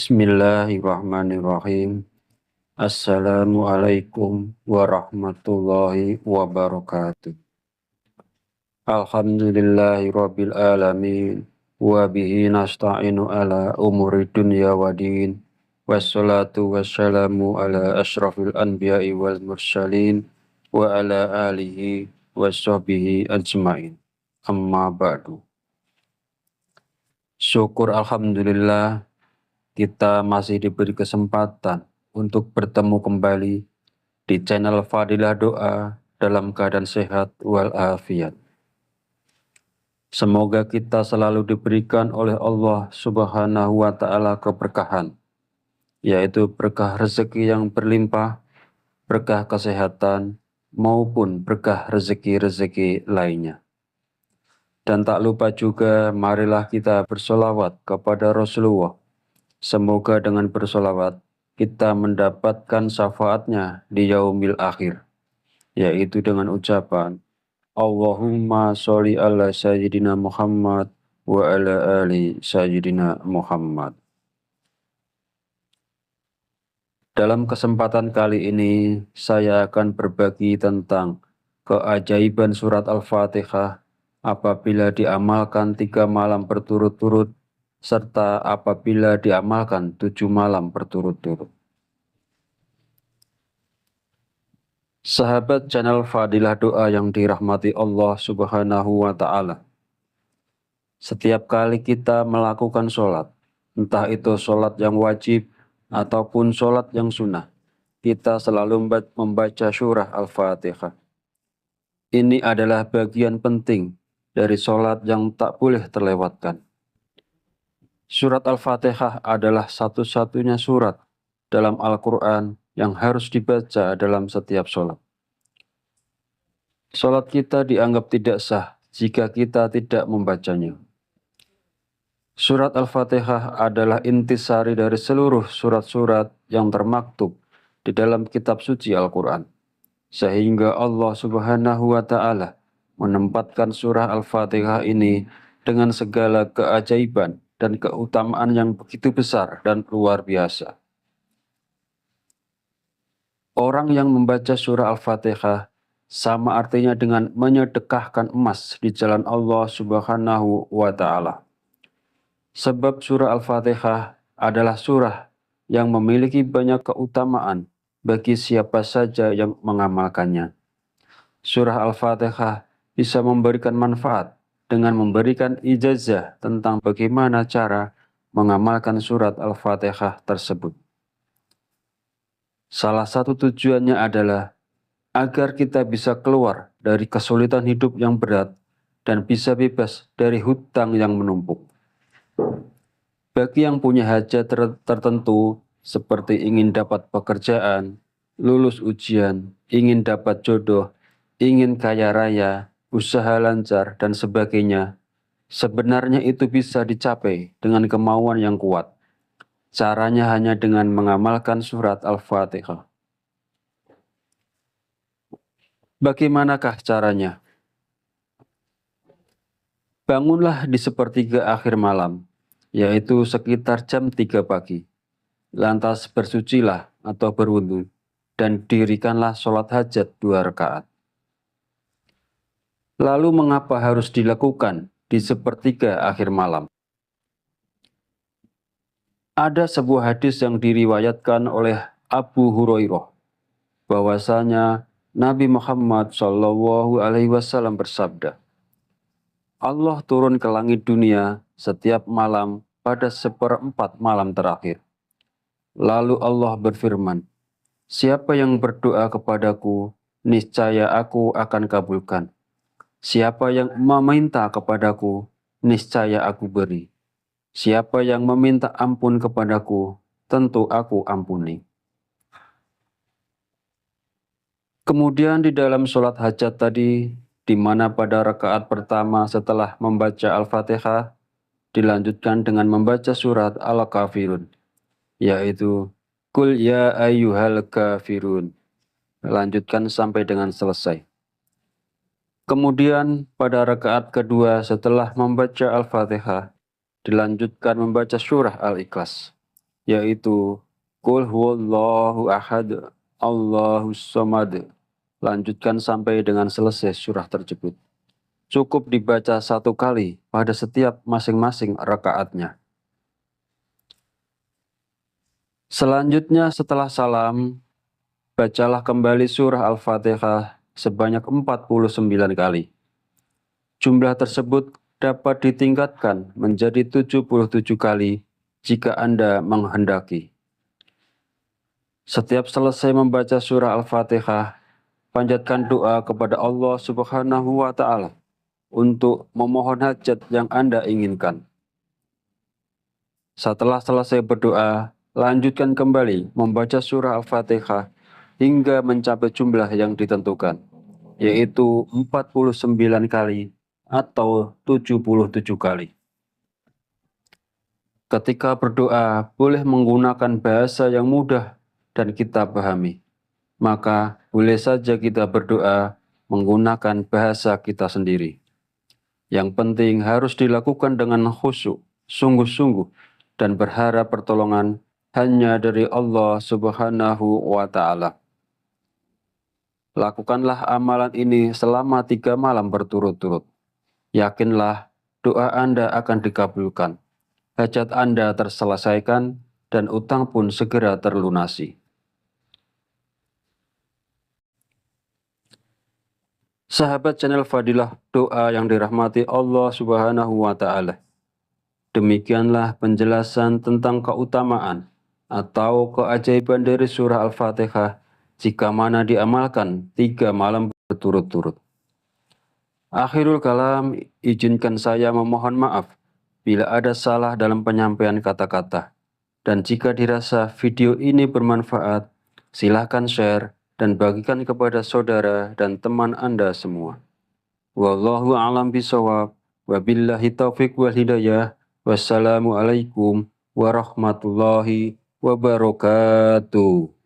Bismillahirrahmanirrahim. Assalamualaikum warahmatullahi wabarakatuh. Alhamdulillahirabbil alamin wa bihi nasta'inu ala umuri dunya waddin. Wassalatu wassalamu ala asyrafil anbiya'i wal mursalin wa ala alihi washabbihi ajmain. Amma ba'du. Syukur alhamdulillah kita masih diberi kesempatan untuk bertemu kembali di channel Fadilah Doa dalam keadaan sehat walafiat. Semoga kita selalu diberikan oleh Allah Subhanahu wa Ta'ala keberkahan, yaitu berkah rezeki yang berlimpah, berkah kesehatan, maupun berkah rezeki-rezeki lainnya. Dan tak lupa juga, marilah kita bersolawat kepada Rasulullah. Semoga dengan bersolawat kita mendapatkan syafaatnya di yaumil akhir, yaitu dengan ucapan Allahumma sholli ala sayyidina Muhammad wa ala ali sayyidina Muhammad. Dalam kesempatan kali ini saya akan berbagi tentang keajaiban surat Al-Fatihah apabila diamalkan 3 malam berturut-turut serta apabila diamalkan 7 malam berturut-turut. Sahabat channel Fadilah Doa yang dirahmati Allah Subhanahu wa Ta'ala. Setiap kali kita melakukan sholat, entah itu sholat yang wajib ataupun sholat yang sunnah, kita selalu membaca surah Al-Fatihah. Ini adalah bagian penting dari sholat yang tak boleh terlewatkan. Surat Al-Fatihah adalah satu-satunya surat dalam Al-Quran yang harus dibaca dalam setiap sholat. Sholat kita dianggap tidak sah jika kita tidak membacanya. Surat Al-Fatihah adalah intisari dari seluruh surat-surat yang termaktub di dalam kitab suci Al-Quran. Sehingga Allah Subhanahu wa Ta'ala menempatkan surah Al-Fatihah ini dengan segala keajaiban dan keutamaan yang begitu besar dan luar biasa. Orang yang membaca surah Al-Fatihah sama artinya dengan menyedekahkan emas di jalan Allah Subhanahu wa Ta'ala. Sebab surah Al-Fatihah adalah surah yang memiliki banyak keutamaan bagi siapa saja yang mengamalkannya. Surah Al-Fatihah bisa memberikan manfaat dengan memberikan ijazah tentang bagaimana cara mengamalkan surat Al-Fatihah tersebut. Salah satu tujuannya adalah agar kita bisa keluar dari kesulitan hidup yang berat dan bisa bebas dari hutang yang menumpuk. Bagi yang punya hajat tertentu seperti ingin dapat pekerjaan, lulus ujian, ingin dapat jodoh, ingin kaya raya, usaha lancar, dan sebagainya, sebenarnya itu bisa dicapai dengan kemauan yang kuat. Caranya hanya dengan mengamalkan surat Al-Fatihah. Bagaimanakah caranya? Bangunlah di sepertiga akhir malam, yaitu sekitar jam 3 pagi. Lantas bersucilah atau berwudu, dan dirikanlah sholat hajat 2 rakaat. Lalu mengapa harus dilakukan di sepertiga akhir malam? Ada sebuah hadis yang diriwayatkan oleh Abu Hurairah, bahwasanya Nabi Muhammad SAW bersabda, Allah turun ke langit dunia setiap malam pada 1/4 malam terakhir. Lalu Allah berfirman, siapa yang berdoa kepadaku, niscaya aku akan kabulkan. Siapa yang meminta kepadaku, niscaya aku beri. Siapa yang meminta ampun kepadaku, tentu aku ampuni. Kemudian di dalam sholat hajat tadi, di mana pada rakaat pertama setelah membaca Al-Fatihah, dilanjutkan dengan membaca surat Al-Kafirun, yaitu Qul ya ayyuhal kafirun. Lanjutkan sampai dengan selesai. Kemudian pada rakaat kedua setelah membaca Al-Fatihah, dilanjutkan membaca surah Al-Ikhlas, yaitu Qul huwallahu ahad, Allahus samad. Lanjutkan sampai dengan selesai surah tersebut. Cukup dibaca 1 kali pada setiap masing-masing rakaatnya. Selanjutnya setelah salam, bacalah kembali surah Al-Fatihah sebanyak 49 kali. Jumlah tersebut dapat ditingkatkan menjadi 77 kali jika Anda menghendaki. Setiap selesai membaca surah Al-Fatihah, panjatkan doa kepada Allah Subhanahu wa Ta'ala untuk memohon hajat yang Anda inginkan. Setelah selesai berdoa, lanjutkan kembali membaca surah Al-Fatihah hingga mencapai jumlah yang ditentukan, yaitu 49 kali atau 77 kali. Ketika berdoa, boleh menggunakan bahasa yang mudah dan kita pahami. Maka boleh saja kita berdoa menggunakan bahasa kita sendiri. Yang penting harus dilakukan dengan khusyuk, sungguh-sungguh, dan berharap pertolongan hanya dari Allah Subhanahu wa Ta'ala. Lakukanlah amalan ini selama 3 malam berturut-turut. Yakinlah doa Anda akan dikabulkan, hajat Anda terselesaikan, dan utang pun segera terlunasi. Sahabat channel Fadilah Doa yang dirahmati Allah Subhanahu wa Ta'ala. Demikianlah penjelasan tentang keutamaan atau keajaiban dari surah Al-Fatihah jika mana diamalkan 3 malam berturut-turut. Akhirul kalam, izinkan saya memohon maaf bila ada salah dalam penyampaian kata-kata. Dan jika dirasa video ini bermanfaat, silahkan share dan bagikan kepada saudara dan teman Anda semua. Wallahu a'lam bishawab, wabillahi taufiq wal hidayah. Wassalamualaikum warahmatullahi wabarakatuh.